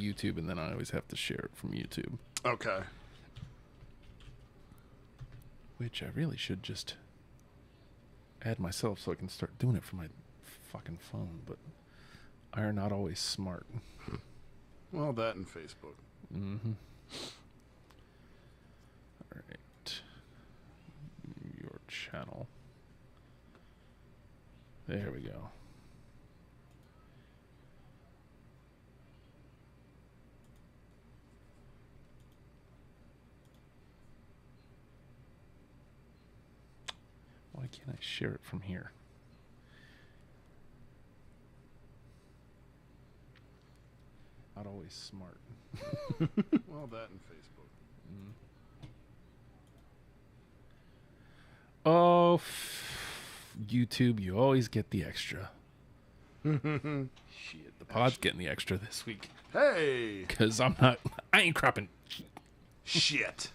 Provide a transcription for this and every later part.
YouTube, and then I always have to share it from YouTube. Okay. Which I really should just add myself so I can start doing it from my fucking phone, but I are not always smart. Well, that and Facebook. Mm-hmm. All right. Your channel. There we go. Why can't I share it from here? Not always smart. Well, that and Facebook. Oh, YouTube, you always get the extra. Shit, the pod's getting the extra this week. Hey! Because I ain't cropping. Shit.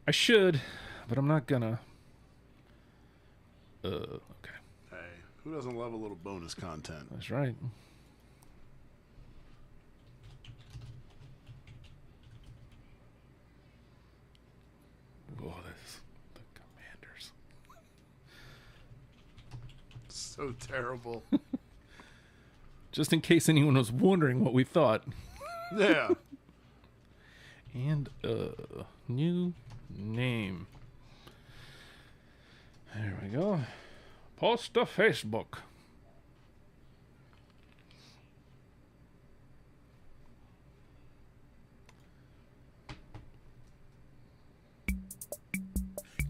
I should, but I'm not gonna. Okay. Hey, who doesn't love a little bonus content? That's right. Whoa, that's the Commanders. So terrible. Just in case anyone was wondering what we thought. Yeah. And new name. There we go. Post to Facebook.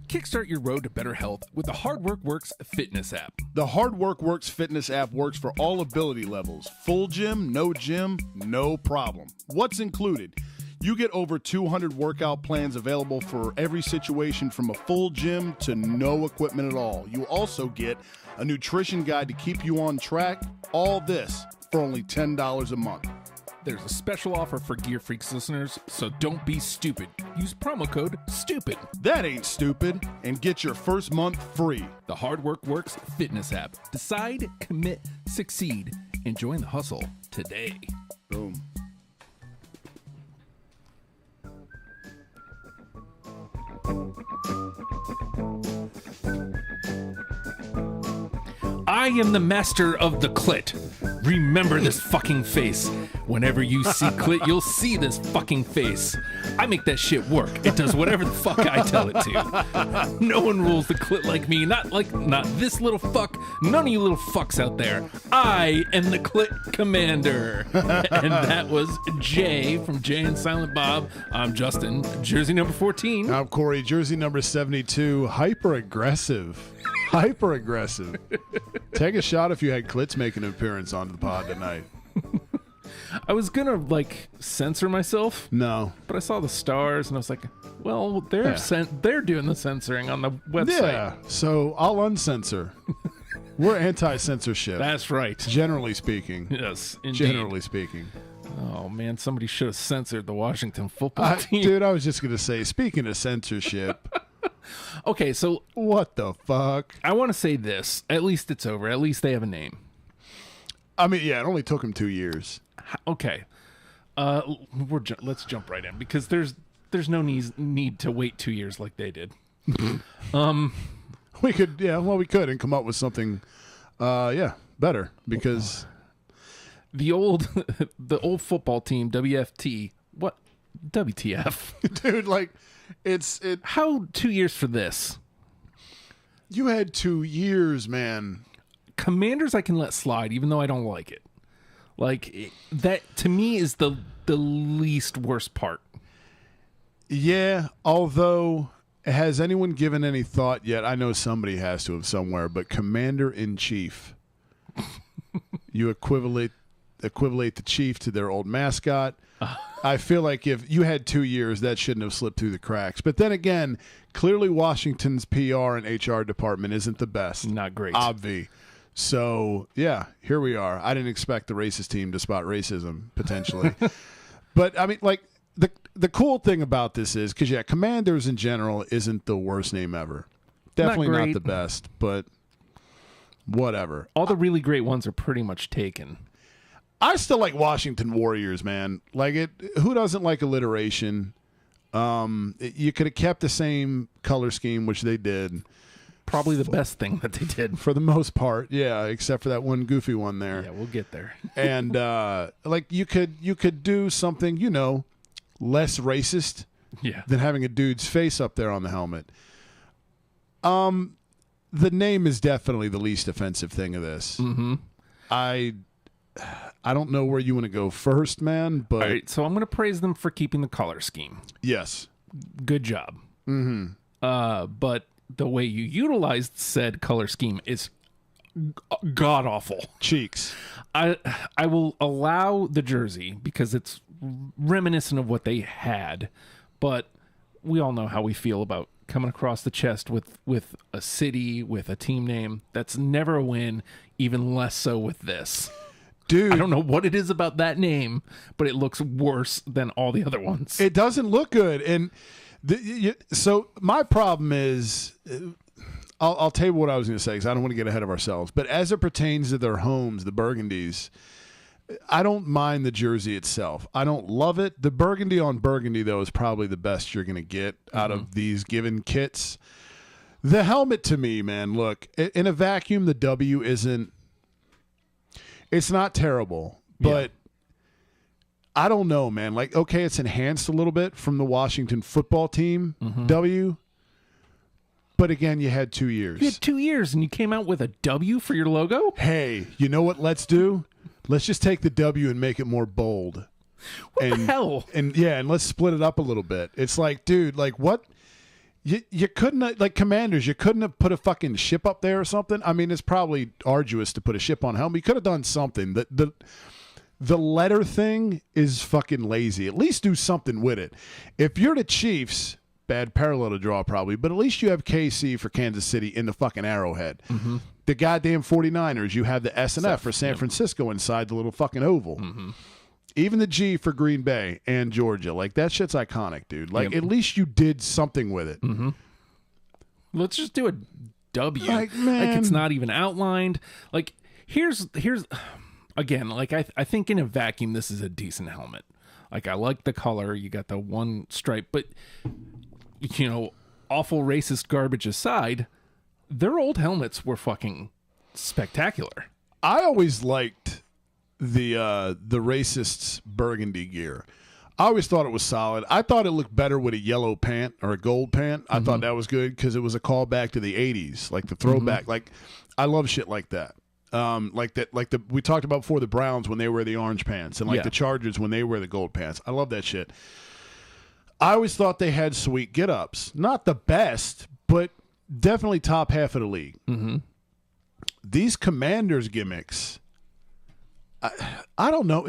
Kickstart your road to better health with the Hard Work Works fitness app. The Hard Work Works fitness app works for all ability levels. Full gym, no problem. What's included? You get over 200 workout plans available for every situation from a full gym to no equipment at all. You also get a nutrition guide to keep you on track. All this for only $10 a month. There's a special offer for Gear Freaks listeners, so don't be stupid. Use promo code STUPID. That ain't stupid. And get your first month free. The Hard Work Works fitness app. Decide, commit, succeed, and join the hustle today. Boom. I am the master of the clit. Remember this fucking face. Whenever you see clit, you'll see this fucking face. I make that shit work. It does whatever the fuck I tell it to. No one rules the clit like me. Not this little fuck. None of you little fucks out there. I am the clit commander. And that was Jay from Jay and Silent Bob. I'm Justin, jersey number 14. I'm Corey, jersey number 72. Hyper aggressive. Take a shot if you had clits make an appearance on the pod tonight. I was gonna censor myself. No, but I saw the stars and I was like, well, they're doing the censoring on the website. Yeah, so I'll uncensor. We're anti-censorship. That's right. Generally speaking. Yes, indeed. Generally speaking. Oh man, somebody should have censored the Washington football team. Dude, I was just gonna say, speaking of censorship. Okay, so what the fuck? I want to say this. At least it's over. At least they have a name. I mean, yeah, it only took them 2 years. Okay. Let's jump right in because there's no need to wait 2 years like they did. We could and come up with something better because the old football team, WFT, what WTF? Dude, how 2 years for this? You had 2 years, man. Commanders I can let slide, even though I don't like it. That to me is the least worst part. Yeah, although has anyone given any thought yet? I know somebody has to have somewhere, but Commander-in-Chief. You equivalate the chief to their old mascot. I feel like if you had 2 years, that shouldn't have slipped through the cracks. But then again, clearly Washington's PR and HR department isn't the best. Not great. Obvi. So, yeah, here we are. I didn't expect the racist team to spot racism, potentially. But, I mean, the cool thing about this is, because, yeah, Commanders in general isn't the worst name ever. Definitely not the best, but whatever. All the really great ones are pretty much taken. I still like Washington Warriors, man. Like it. Who doesn't like alliteration? You could have kept the same color scheme, which they did. Probably the best thing that they did. For the most part, yeah, except for that one goofy one there. Yeah, we'll get there. And like you could do something, less racist than having a dude's face up there on the helmet. The name is definitely the least offensive thing of this. Mm-hmm. I don't know where you want to go first, man, but all right, so I'm going to praise them for keeping the color scheme. Yes. Good job. Mm-hmm. But the way you utilized said color scheme is god awful. Cheeks. I will allow the jersey because it's reminiscent of what they had, but we all know how we feel about coming across the chest with a city, with a team name. That's never a win, even less so with this. Dude, I don't know what it is about that name, but it looks worse than all the other ones. It doesn't look good. And so my problem is, I'll tell you what I was going to say because I don't want to get ahead of ourselves. But as it pertains to their homes, the burgundies, I don't mind the jersey itself. I don't love it. The burgundy on burgundy, though, is probably the best you're going to get out of these given kits. The helmet, to me, man, look, in a vacuum, the W isn't, it's not terrible, but I don't know, man. Like, okay, it's enhanced a little bit from the Washington football team W, but again, you had 2 years. You had 2 years and you came out with a W for your logo? Hey, you know what let's do? Let's just take the W and make it more bold. What the hell? And let's split it up a little bit. It's like, dude, like what? You couldn't have, like Commanders, you couldn't have put a fucking ship up there or something. I mean, it's probably arduous to put a ship on helmet. You could have done something. The letter thing is fucking lazy. At least do something with it. If you're the Chiefs, bad parallel to draw probably, but at least you have KC for Kansas City in the fucking Arrowhead. Mm-hmm. The goddamn 49ers, you have the S and F for San Francisco inside the little fucking oval. Mm-hmm. Even the G for Green Bay and Georgia. Like, that shit's iconic, dude. Like, at least you did something with it. Mm-hmm. Let's just do a W. Like, man. Like, it's not even outlined. Like, here's again, like, I think in a vacuum, this is a decent helmet. Like, I like the color. You got the one stripe. But, awful racist garbage aside, their old helmets were fucking spectacular. I always liked the racists' burgundy gear. I always thought it was solid. I thought it looked better with a yellow pant or a gold pant. I thought that was good because it was a callback to the 80s, like the throwback. Like, I love shit like that. We talked about before, the Browns when they wear the orange pants, and the Chargers when they wear the gold pants. I love that shit. I always thought they had sweet get-ups. Not the best, but definitely top half of the league. Mm-hmm. These Commanders gimmicks, I don't know.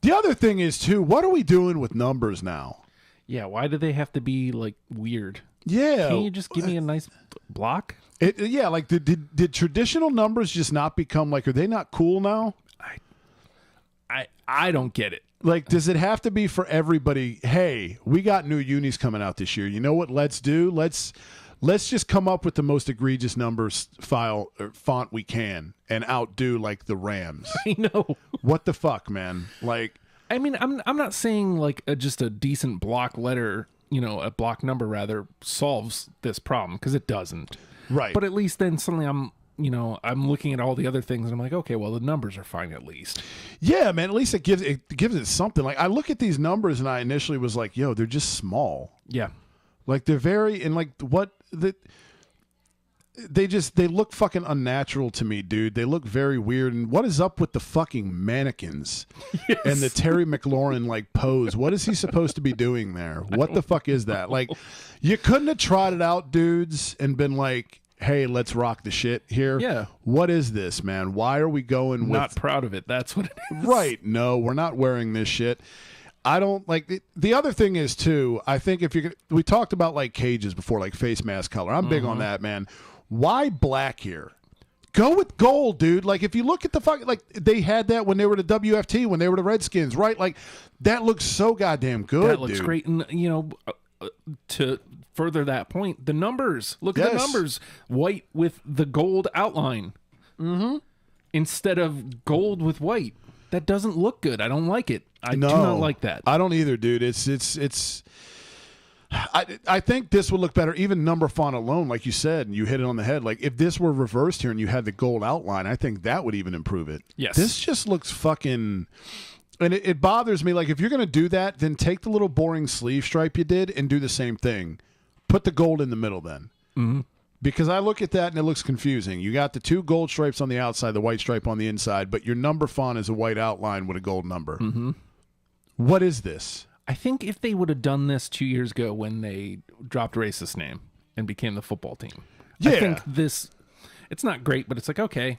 The other thing is, too, what are we doing with numbers now? Yeah, why do they have to be, like, weird? Yeah. Can't you just give me a nice block? Like, did traditional numbers just not become, like, are they not cool now? I don't get it. Like, does it have to be for everybody? Hey, we got new unis coming out this year. You know what let's do? Let's just come up with the most egregious numbers font we can and outdo, like, the Rams. I know. What the fuck, man? Like, I mean, I'm not saying like just a decent block letter, a block number rather, solves this problem, because it doesn't. Right. But at least then suddenly I'm looking at all the other things and I'm like, okay, well, the numbers are fine at least. Yeah, man. At least it gives it something. Like, I look at these numbers and I initially was like, yo, they're just small. Yeah. Like, they're very, and like they look fucking unnatural to me, dude. They look very weird. And what is up with the fucking mannequins and the Terry McLaurin like pose? What is he supposed to be doing there? What the fuck is that? Like, you couldn't have trotted out dudes and been like, hey, let's rock the shit here. Yeah. What is this, man? Why are we going with... Not proud of it. That's what it is. Right. No, we're not wearing this shit. I don't like the other thing is, too, I think we talked about like cages before, like face mask color. I'm big on that, man. Why black here? Go with gold, dude. Like, if you look at the fucking, like, they had that when they were the WFT, when they were the Redskins, right? Like, that looks so goddamn good. That looks great. And, to further that point, the numbers. Look at the numbers. White with the gold outline. Mm-hmm. Instead of gold with white. That doesn't look good. I don't like it. I do No, not like that. I don't either, dude. It's. I think this would look better, even number font alone, like you said, and you hit it on the head. Like if this were reversed here and you had the gold outline, I think that would even improve it. Yes. This just looks fucking. And it bothers me. Like if you're gonna do that, then take the little boring sleeve stripe you did and do the same thing. Put the gold in the middle then. Mm-hmm. Because I look at that and it looks confusing. You got the 2 gold stripes on the outside, the white stripe on the inside, but your number font is a white outline with a gold number. Mm-hmm. What is this? I think if they would have done this 2 years ago when they dropped Race's name and became the football team, I think this, it's not great, but it's like, okay,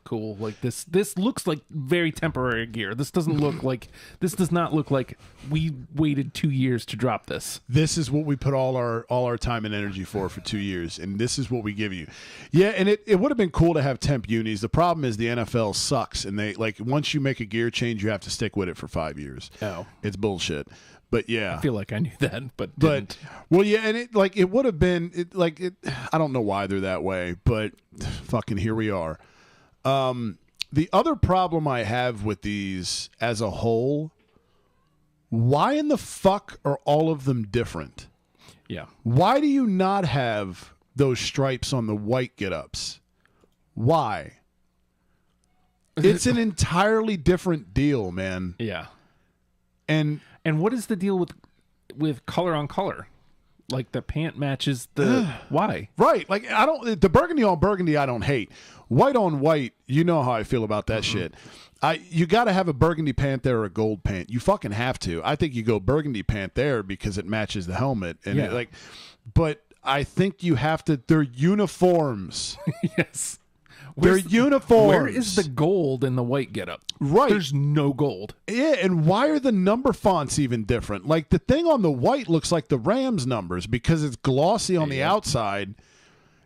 cool. Like this looks like very temporary gear. This does not look like we waited 2 years to drop this. This is what we put all our time and energy for 2 years, and this is what we give you. Yeah, and it would have been cool to have temp unis. The problem is the NFL sucks, and they like once you make a gear change, you have to stick with it for 5 years. Oh, it's bullshit. But yeah, I feel like I knew that, but didn't. Well, yeah, and it would have been I don't know why they're that way, but fucking here we are. The other problem I have with these as a whole, why in the fuck are all of them different? Yeah. Why do you not have those stripes on the white get-ups? Why? It's an entirely different deal, man. Yeah. And what is the deal with color on color? Like the pant matches the why? Right. Like the burgundy on burgundy I don't hate. White on white, you know how I feel about that shit. You got to have a burgundy pant there or a gold pant. You fucking have to. I think you go burgundy pant there because it matches the helmet and but I think you have to, they're uniforms. Yes. They're uniforms. Where is the gold in the white getup? Right. There's no gold. Yeah, and why are the number fonts even different? Like the thing on the white looks like the Rams numbers because it's glossy on the outside.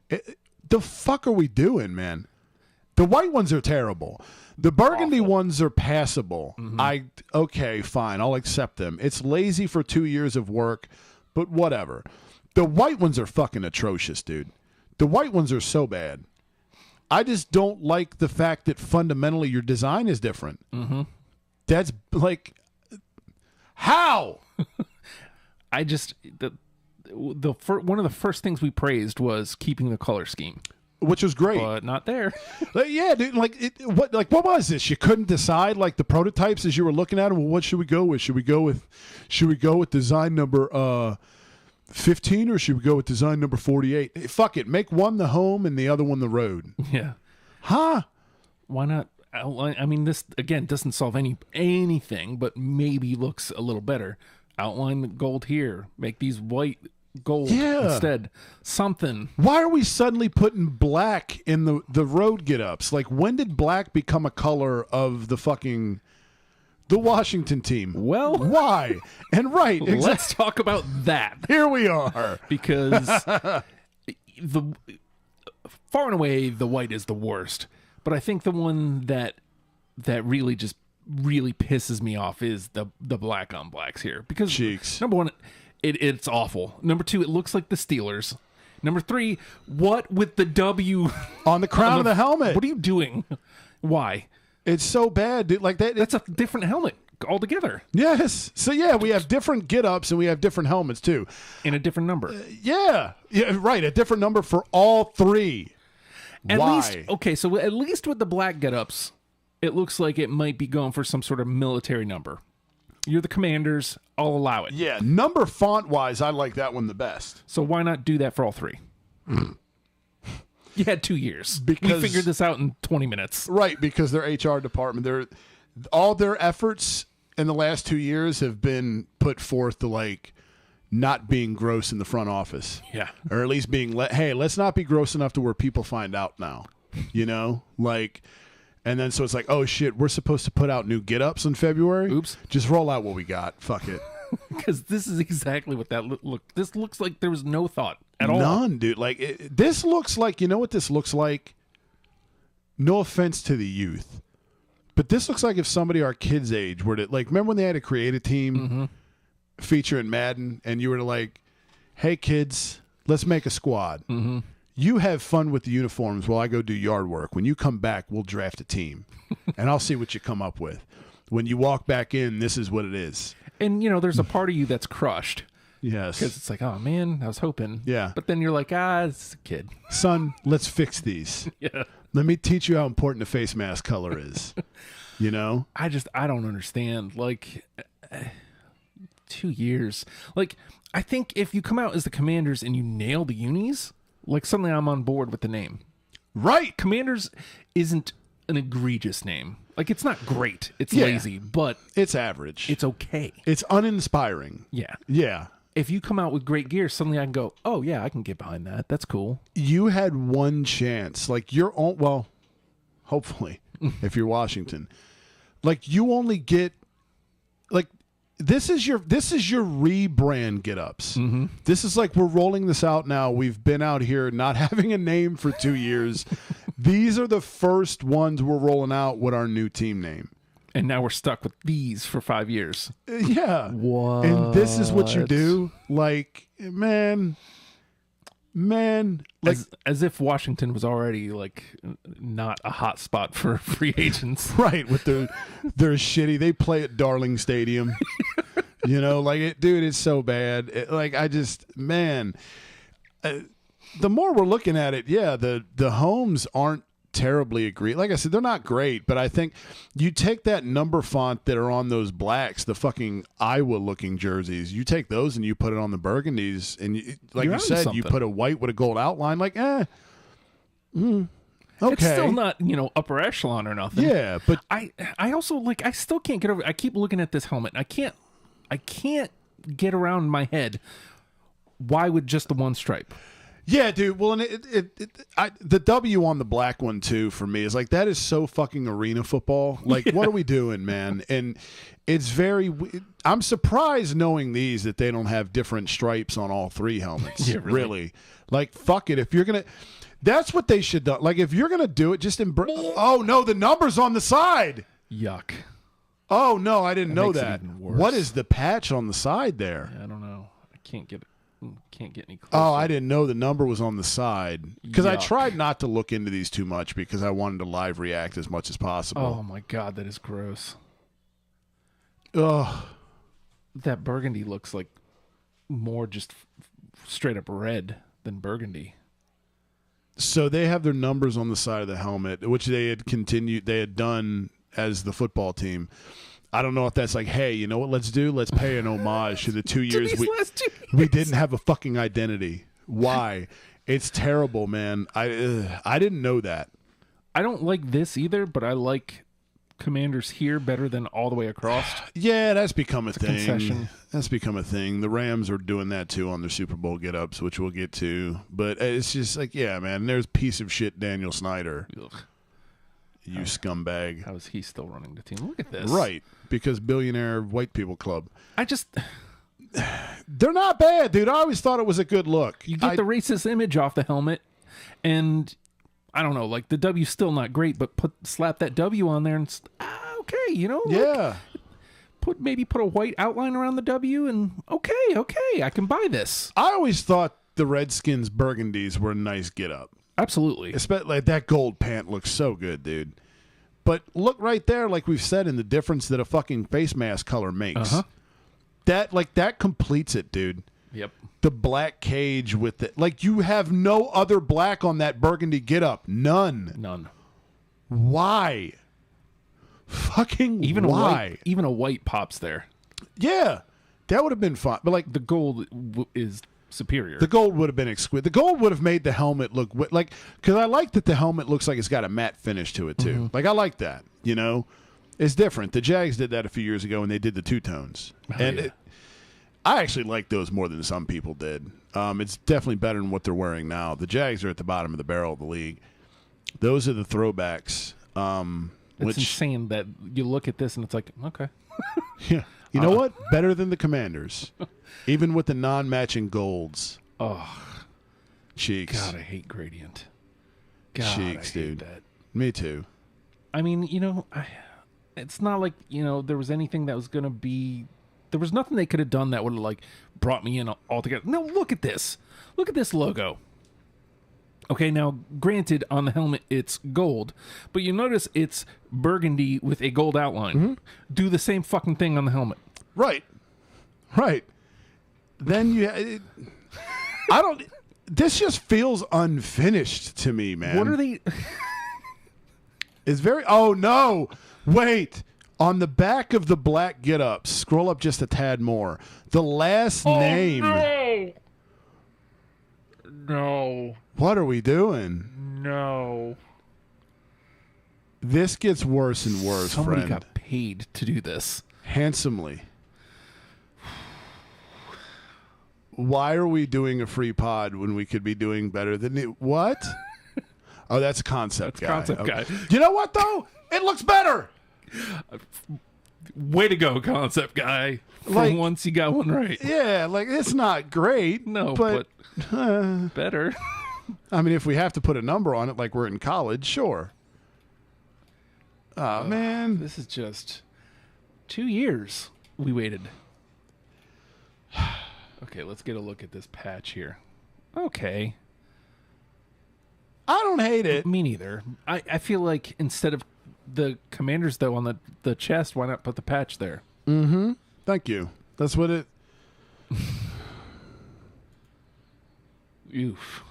The fuck are we doing, man? The white ones are terrible. The burgundy ones are passable. Mm-hmm. Okay, fine. I'll accept them. It's lazy for 2 years of work, but whatever. The white ones are fucking atrocious, dude. The white ones are so bad. I just don't like the fact that fundamentally your design is different. Mm-hmm. That's like, how? I just one of the first things we praised was keeping the color scheme, which was great, but not there. Yeah, dude. What was this? You couldn't decide like the prototypes as you were looking at them. Well, what should we go with? Should we go with design number 15 or should we go with design number 48? Hey, fuck it. Make one the home and the other one the road. Yeah. Huh? Why not outline? I mean, this, again, doesn't solve anything, but maybe looks a little better. Outline the gold here. Make these white gold instead. Something. Why are we suddenly putting black in the road get-ups? Like, when did black become a color of the Washington team? Well, why? And right, let's talk about that. Here we are. Because far and away the white is the worst. But I think the one that really pisses me off is the black on blacks here. Because Cheeks. Number one, it's awful. Number two, it looks like the Steelers. Number three, what with the W on the crown of the helmet? What are you doing? Why? It's so bad, dude. Like that. That's a different helmet altogether. Yes. So yeah, we have different get-ups and we have different helmets too. In a different number. Yeah, right. A different number for all three. Why? So at least with the black get-ups, it looks like it might be going for some sort of military number. You're the commanders. I'll allow it. Yeah, number font-wise, I like that one the best. So why not do that for all three? You had 2 years. Because we figured this out in 20 minutes. Right, because their HR department, all their efforts in the last 2 years have been put forth to not being gross in the front office. Yeah. Or at least being, hey, let's not be gross enough to where people find out now. You know? And then so it's like, oh shit, we're supposed to put out new get-ups in February? Oops. Just roll out what we got. Fuck it. Because this is exactly what that look. This looks like there was no thought at all. None, dude. This looks like, you know what this looks like? No offense to the youth, but this looks like if somebody our kids' age were to, remember when they had to create a team featuring Madden, and you were to hey kids, let's make a squad. Mm-hmm. You have fun with the uniforms while I go do yard work. When you come back, we'll draft a team, and I'll see what you come up with. When you walk back in, this is what it is. And, there's a part of you that's crushed. Yes. Because it's like, oh, man, I was hoping. Yeah. But then you're like, it's a kid. Son, let's fix these. Yeah. Let me teach you how important the face mask color is. I don't understand. Like, 2 years. Like, I think if you come out as the Commanders and you nail the unis, like, suddenly I'm on board with the name. Right. Commanders isn't an egregious name. Like, it's not great. It's lazy, but it's average. it's okay. It's uninspiring. Yeah. Yeah. If you come out with great gear, suddenly I can go, oh, yeah, I can get behind that. That's cool. You had one chance. Like, hopefully, if you're Washington. Like, you only get, like, this is your rebrand get-ups. Mm-hmm. This is like, we're rolling this out now. We've been out here not having a name for 2 years. These are the first ones we're rolling out with our new team name. And now we're stuck with these for 5 years. Yeah. What? And this is what you do? Like, man. Like, as if Washington was already, like, not a hot spot for free agents. right, with their shitty. They play at Darling Stadium. Dude, it's so bad. The more we're looking at it, the homes aren't terribly agreed. Like I said, they're not great, but I think you take that number font that are on those blacks, the fucking Iowa-looking jerseys, you take those and you put it on the burgundies, and you said, you put a white with a gold outline, like, okay. It's still not, upper echelon or nothing. Yeah, but I also, like, I still can't get over, I keep looking at this helmet, and I can't get around in my head, why would just the one stripe? Yeah, dude. Well, and the W on the black one too for me is like, that is so fucking arena football. Like, what are we doing, man? And it's I'm surprised knowing these that they don't have different stripes on all three helmets. Yeah, really. Like, fuck it. If you're gonna, that's what they should do. Like, if you're gonna do it, just oh no, the number's on the side. Yuck. Oh no, I didn't know makes it that. even worse. What is the patch on the side there? Yeah, I don't know. I can't get any closer. Oh, I didn't know the number was on the side. Because I Yuck. tried not to look into these too much because I wanted to live react as much as possible. Oh my god, that is gross. Ugh. That burgundy looks like more just straight up red than burgundy. So they have their numbers on the side of the helmet, which they had done as the football team. I don't know if that's like, hey, you know what let's do? Let's pay an homage to the 2 years we didn't have a fucking identity. Why? It's terrible, man. I didn't know that. I don't like this either, but I like Commanders here better than all the way across. Yeah, that's become a thing. Concession. That's become a thing. The Rams are doing that too on their Super Bowl get-ups, which we'll get to. But it's just like, yeah, man, there's piece of shit Daniel Snyder. Ugh. You scumbag. How is he still running the team? Look at this. Right, because billionaire white people club. They're not bad, dude. I always thought it was a good look. You get the racist image off the helmet, and I don't know, like the W's still not great, but slap that W on there and okay, Yeah. Put a white outline around the W, and okay, I can buy this. I always thought the Redskins burgundies were a nice get-up. Absolutely. Especially like that gold pant looks so good, dude. But look right there, like we've said, in the difference that a fucking face mask color makes. Uh-huh. That completes it, dude. Yep. The black cage with it. Like, you have no other black on that burgundy get-up. None. Why? Fucking even why? Even a white pops there. Yeah. That would have been fun. But, like, The gold is superior. the gold would have been exquisite. The gold would have made the helmet look like, because I like that the helmet looks like it's got a matte finish to it too. Mm-hmm. Like, I like that. It's different. The Jags did that a few years ago, and they did the two-tones. I actually like those more than some people did. It's definitely better than what they're wearing now. The Jags are at the bottom of the barrel of the league. Those are the throwbacks. It's insane that you look at this and it's like, okay. Yeah. You know what? Better than the Commanders. Even with the non-matching golds. Oh. Cheeks. God, I hate gradient. God, Cheeks, I hate dude. that. Me too. I mean, it's not like, there was anything that was going to be... There was nothing they could have done that would have, like, brought me in altogether. No, look at this. Look at this logo. Okay, now, granted, on the helmet, it's gold, but you notice it's burgundy with a gold outline. Mm-hmm. Do the same fucking thing on the helmet. Right. Then I don't. This just feels unfinished to me, man. What are they? It's very. Oh no! Wait. On the back of the black get-ups, scroll up just a tad more. The last name. No. What are we doing? No. This gets worse and worse, Somebody friend. got paid to do this. Handsomely. Why are we doing a free pod when we could be doing better than it? What? Oh, that's Concept Guy. Concept Okay. Guy. You know what, though? It looks better. Way to go, Concept Guy. For Like- once, you got one right. Yeah, like, it's not great. No, but better. I mean, if we have to put a number on it like we're in college, sure. Oh, man. This is just 2 years we waited. Okay, let's get a look at this patch here. Okay. I don't hate it. Me neither. I feel like instead of the Commanders, though, on the chest, why not put the patch there? Mm-hmm. Thank you. That's what it... Oof.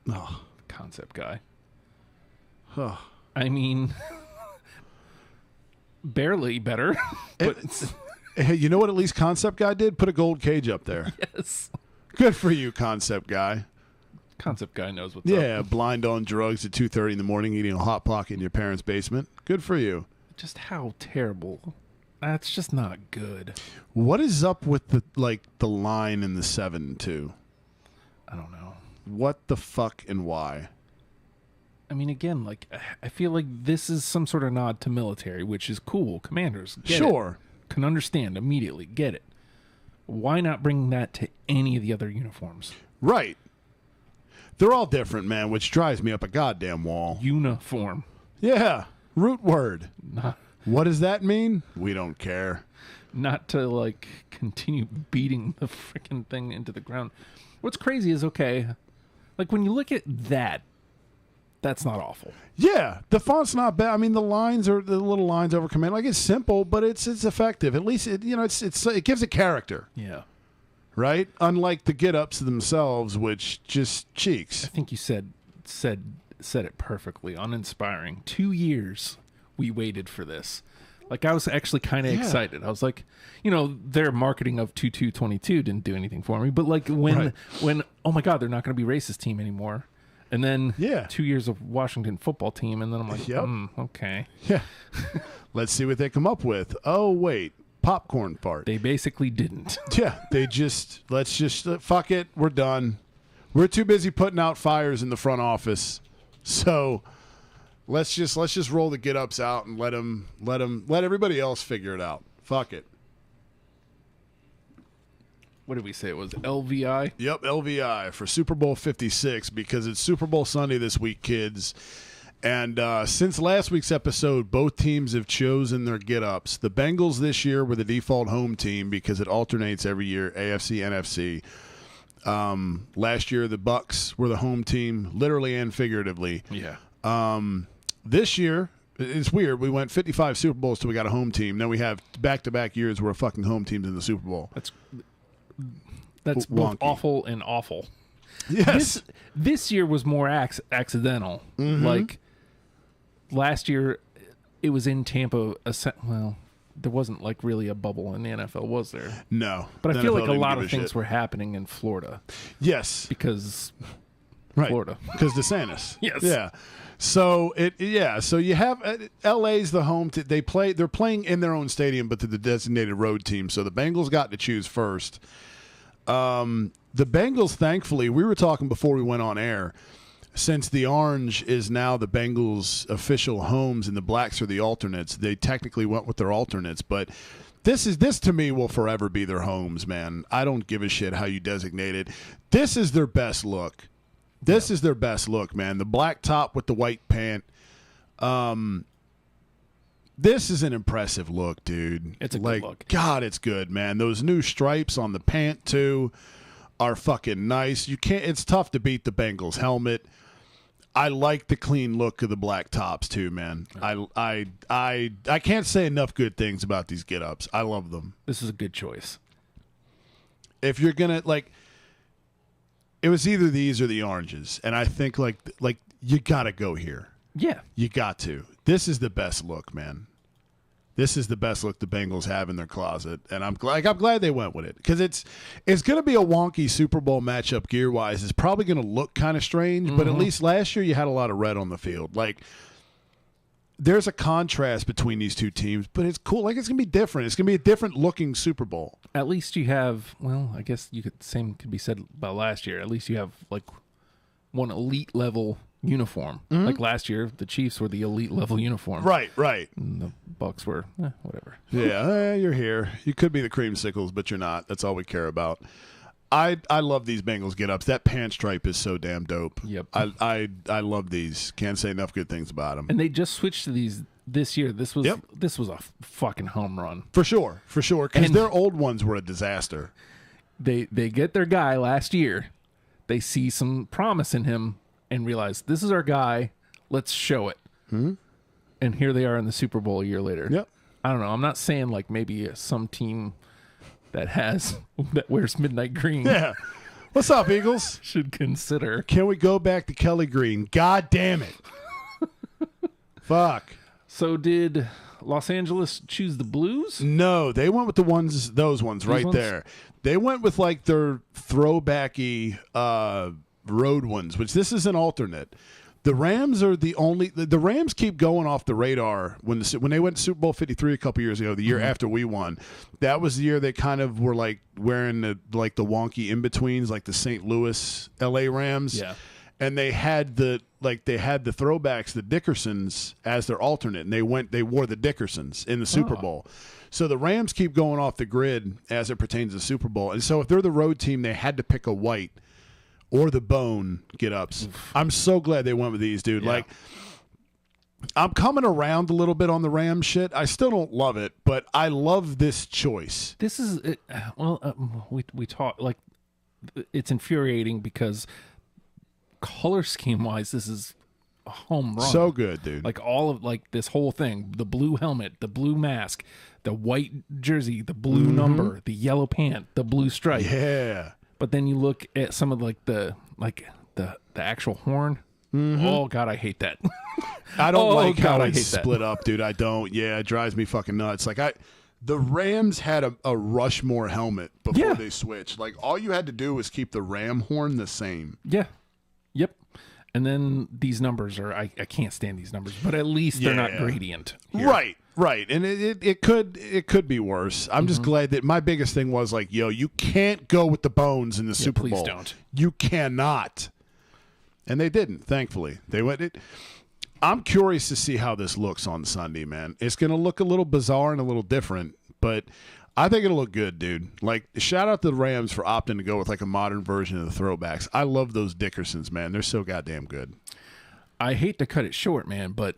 Oh. Concept Guy. Oh. I mean, barely better. But Hey, you know what at least Concept Guy did? Put a gold cage up there. yes. Good for you, Concept Guy. Concept Guy knows what's up. Yeah, blind on drugs at 2:30 in the morning, eating a Hot Pocket in your parents' basement. Good for you. Just how terrible. That's just not good. What is up with the line in the 7 too? I don't know. What the fuck and why? I mean, again, like, I feel like this is some sort of nod to military, which is cool. Commanders, get Sure. it. Can understand immediately. Get it. Why not bring that to any of the other uniforms? Right. They're all different, man, which drives me up a goddamn wall. Uniform. Yeah. Root word. Not, What does that mean? We don't care. not to, like, continue beating the freaking thing into the ground. What's crazy is, okay, like, when you look at that, that's not awful. Yeah, the font's not bad. I mean, the little lines over command. Like, it's simple, but it's effective. At least it gives it character, Yeah. right? Unlike the get-ups themselves, which just cheeks. I think you said it perfectly. Uninspiring. 2 years we waited for this. Like, I was actually kind of excited. I was like, their marketing of 2222 didn't do anything for me. But like when oh my God, they're not going to be racist team anymore. And then 2 years of Washington football team, and then I'm like, okay. Yeah. Let's see what they come up with. Oh wait, popcorn fart. They basically didn't. Yeah, let's just fuck it. We're done. We're too busy putting out fires in the front office. So let's just roll the get-ups out and let everybody else figure it out. Fuck it. What did we say? It was LVI? Yep, LVI for Super Bowl 56 because it's Super Bowl Sunday this week, kids. And since last week's episode, both teams have chosen their get-ups. The Bengals this year were the default home team because it alternates every year, AFC, NFC. Last year, the Bucks were the home team, literally and figuratively. Yeah. This year, it's weird. We went 55 Super Bowls till we got a home team. Then we have back-to-back years where fucking home teams in the Super Bowl. That's both awful and awful. Yes. This year was more accidental. Mm-hmm. Like, last year, it was in Tampa. Well, there wasn't like really a bubble in the NFL, was there? No. But I feel NFL like a didn't lot give of things shit. were happening in Florida Yes. because Right. Florida. Because DeSantis. Yes. Yeah. So So you have LA's the home. They're playing in their own stadium, but to the designated road team. So the Bengals got to choose first. The Bengals, thankfully, we were talking before we went on air. Since the orange is now the Bengals' official homes and the blacks are the alternates, they technically went with their alternates. But this to me will forever be their homes, man. I don't give a shit how you designate it. This is their best look. This is their best look, man. The black top with the white pant. This is an impressive look, dude. It's a good look. God, it's good, man. Those new stripes on the pant, too. are fucking nice. You can't. It's tough to beat the Bengals helmet. I like the clean look of the black tops too, man. I can't say enough good things about these get-ups. I love them. This is a good choice. If you're gonna like, it was either these or the oranges, and I think like you gotta go here. Yeah, you got to. This is the best look, man. This is the best look the Bengals have in their closet, and I'm glad they went with it because it's going to be a wonky Super Bowl matchup gear wise. It's probably going to look kind of strange, but at least last year you had a lot of red on the field. Like there's a contrast between these two teams, but it's cool. Like it's going to be different. It's going to be a different looking Super Bowl. At least you have. Well, I guess same could be said about last year. At least you have like one elite level uniform. Like last year, the Chiefs were the elite level uniform. Right. And the Bucks were whatever. Yeah, you're here. You could be the creamsicles, but you're not. That's all we care about. I love these Bengals get-ups. That pant stripe is so damn dope. Yep. I love these. Can't say enough good things about them. And they just switched to these this year. This was a fucking home run. For sure. Because their old ones were a disaster. They get their guy last year. They see some promise in him and realize this is our guy. Let's show it. And here they are in the Super Bowl a year later. Yep. I don't know. I'm not saying like maybe some team that wears midnight green. Yeah. What's up, Eagles? Should consider. Can we go back to Kelly Green? God damn it. Fuck. So did Los Angeles choose the Blues? No, they went with those ones right there. They went with like their throwbacky road ones, which this is an alternate. The Rams are the Rams keep going off the radar when they went to Super Bowl 53 a couple years ago, the year after we won. That was the year they kind of were like wearing the wonky in-betweens like the St. Louis LA Rams. Yeah. And they had the throwbacks, the Dickersons as their alternate, and they wore the Dickersons in the Super Bowl. So the Rams keep going off the grid as it pertains to the Super Bowl. And so if they're the road team, they had to pick a white or the bone get-ups. I'm so glad they went with these, dude. Yeah. Like, I'm coming around a little bit on the Rams shit. I still don't love it, but I love this choice. This is we talk like it's infuriating because color scheme wise, this is a home run. So good, dude. Like all of like this whole thing, the blue helmet, the blue mask, the white jersey, the blue number, the yellow pant, the blue stripe. Yeah. But then you look at some of like the actual horn. Oh God, I hate that. I don't like how it's split up, dude. I don't. Yeah, it drives me fucking nuts. Like the Rams had a Rushmore helmet before they switched. Like all you had to do was keep the Ram horn the same. Yeah. Yep. And then these numbers are I can't stand these numbers, but at least they're not gradient. Here. Right. And it could be worse. I'm just glad that my biggest thing was like, yo, you can't go with the bones in the Super Bowl. Please don't. You cannot. And they didn't, thankfully. They went it. I'm curious to see how this looks on Sunday, man. It's going to look a little bizarre and a little different, but I think it'll look good, dude. Like, shout out to the Rams for opting to go with like a modern version of the throwbacks. I love those Dickersons, man. They're so goddamn good. I hate to cut it short, man, but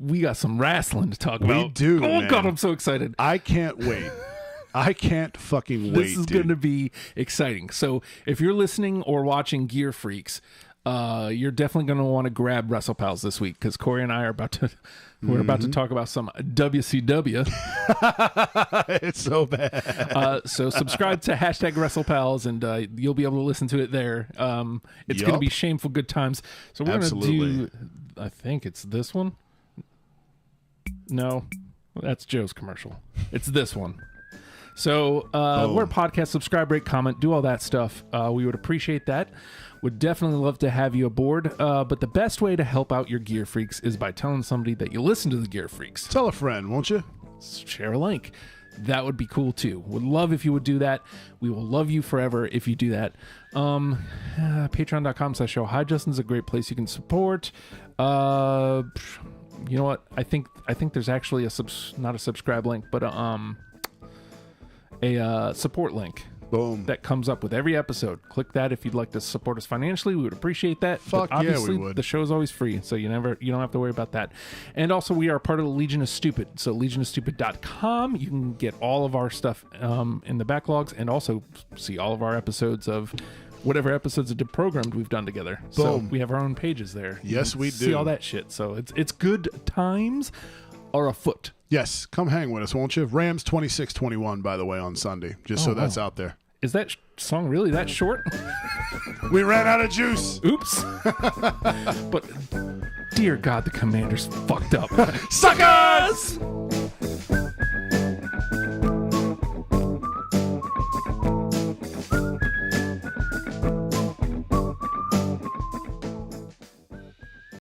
we got some wrestling to talk about. We do. Oh, man. God, I'm so excited. I can't wait. I can't fucking wait. This is going to be exciting. So if you're listening or watching Gear Freaks, you're definitely going to want to grab WrestlePals this week because Corey and I are about to about to talk about some WCW. It's so bad. So subscribe to #WrestlePals and you'll be able to listen to it there. It's going to be shameful good times. So we're going to do, I think it's this one. No, that's Joe's commercial. It's this one. So we're a podcast, subscribe, rate, comment, do all that stuff. We would appreciate that. Would definitely love to have you aboard. But the best way to help out your Gear Freaks is by telling somebody that you listen to the Gear Freaks. Tell a friend, won't you? Share a link. That would be cool too. Would love if you would do that. We will love you forever if you do that. Patreon.com/show. Hi, Justin's a great place you can support. You know what? I think there's actually not a subscribe link, but a support link. Boom. that comes up with every episode. Click that if you'd like to support us financially. We would appreciate that. Fuck But obviously, yeah, we would. the show is always free, so you don't have to worry about that. And also, we are part of the Legion of Stupid. So legionofstupid.com. You can get all of our stuff in the backlogs and also see all of our episodes of whatever episodes of Deprogrammed we've done together. So Boom. we have our own pages there. You Yes, can we see do. all that shit. So it's good times are afoot. Yes, come hang with us, won't you? Rams 26-21, by the way, on Sunday, just so that's out there. Is that song really that short? We ran out of juice. Oops. But dear God, the Commanders fucked up. Suckers!